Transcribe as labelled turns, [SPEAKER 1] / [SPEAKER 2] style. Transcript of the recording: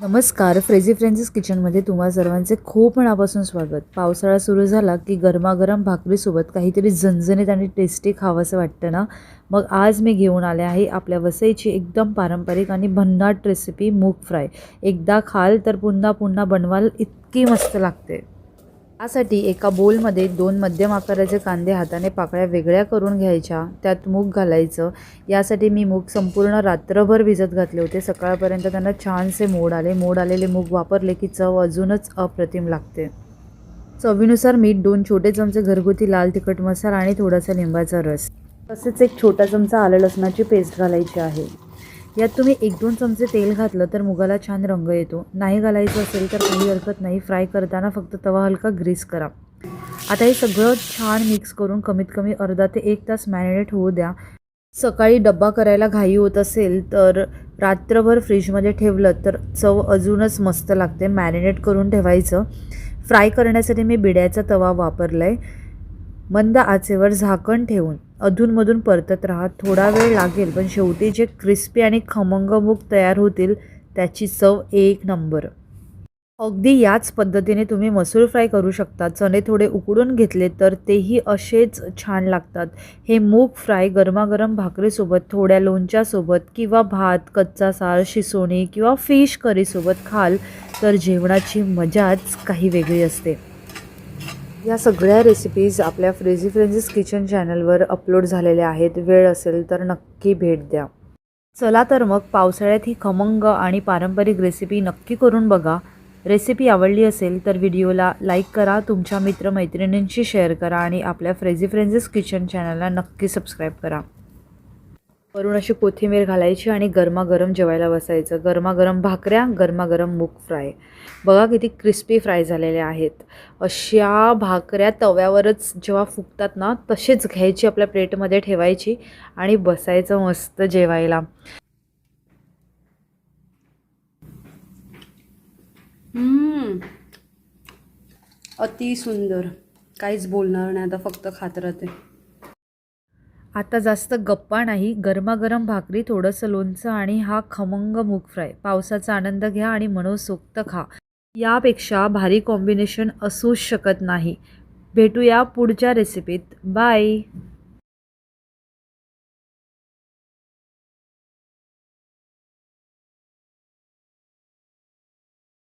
[SPEAKER 1] नमस्कार, फ्रेझी फ्रेंड्स किचनमध्ये तुम्हा सर्वांचे खूप मनापासून स्वागत. पावसाळा सुरू झाला की गरमागरम भाकरीसोबत काहीतरी झणझणीत आणि टेस्टी खावंसं वाटतं ना. मग आज मी घेऊन आले आहे आपल्या वसईची एकदम पारंपरिक आणि भन्नाट रेसिपी मूग फ्राय. एकदा खाल तर पुन्हा पुन्हा बनवाल इतकी मस्त लागते. यासाठी एका बोलमध्ये 2 मध्यम आकाराचे कांदे हाताने पाकळ्या वेगळ्या करून घ्यायच्या. त्यात मूग घालायचं. यासाठी मी मूग संपूर्ण रात्रभर भिजत घातले होते. सकाळपर्यंत त्यांना छानसे मोड आले. मोड आलेले मूग वापरले की चव अजूनच अप्रतिम लागते. चवीनुसार मीठ, 2 छोटे चमचे घरगुती लाल तिखट मसाला आणि थोडासा लिंबाचा रस. तसेच एक छोटा चमचा आलं लसणाची पेस्ट घालायची आहे. यात तुम्ही 1-2 चमचे तेल घातलं तर मुगाला छान रंग येतो. नाही घालायचं असेल तर काही हरकत नाही. फ्राय करताना फक्त तवा हलका ग्रीस करा. आता हे सगळं छान मिक्स करून कमीत कमी अर्धा ते 1 तास मॅरिनेट होऊ द्या. सकाळी डब्बा करायला घाई होत असेल तर रात्रभर फ्रीजमध्ये ठेवलं तर चव अजूनच मस्त लागते. मॅरिनेट करून ठेवायचं. फ्राय करण्यासाठी मी बिड्याचा तवा वापरला आहे. मंद आचेवर झाकण ठेवून अधूनमधून परतत राहा. थोडा वेळ लागेल पण शेवटी जे क्रिस्पी आणि खमंग मूग तयार होतील त्याची चव एक नंबर. अगदी याच पद्धतीने तुम्ही मसूर फ्राय करू शकता. चणे थोडे उकडून घेतले तर तेही असेच छान लागतात. हे मूग फ्राय गरमागरम भाकरीसोबत, थोड्या लोणच्यासोबत किंवा भात, कच्चा सार, शिसोणी किंवा फिश करीसोबत खाल तर जेवणाची मजाच काही वेगळी असते. या सगळ्या रेसिपीज आपल्या फ्रेझी फ्रेंड्स किचन चॅनलवर अपलोड झालेल्या आहेत. वेळ असेल तर नक्की भेट द्या. चला तर मग पावसाळ्यात ही खमंग आणि पारंपरिक रेसिपी नक्की करून बघा. रेसिपी आवडली असेल तर व्हिडिओला लाईक करा, तुमच्या मित्रमैत्रिणींशी शेअर करा आणि आपल्या फ्रेझी फ्रेंड्स किचन चॅनलला नक्की सबस्क्राईब करा. वरून अशी कोथिंबीर घालायची आणि गरमागरम जेवायला बसायचं. गरमागरम भाकऱ्या, गरमागरम मूग फ्राय. बघा किती क्रिस्पी फ्राय झालेल्या आहेत. अशा भाकऱ्या तव्यावरच जेव्हा फुगतात ना तसेच घ्यायची, आपल्या प्लेटमध्ये ठेवायची आणि बसायचं मस्त जेवायला.
[SPEAKER 2] अति सुंदर. काहीच बोलणार नाही आता, फक्त खात राहते.
[SPEAKER 1] आता जास्त गप्पा नाही, गरमागरम भाकरी, थोडंसं लोणचं आणि हा खमंग मूग फ्राय. पावसाचा आनंद घ्या आणि मनसोक्त खा. यापेक्षा भारी कॉम्बिनेशन असूच शकत नाही. भेटूया पुढच्या रेसिपीत. बाय.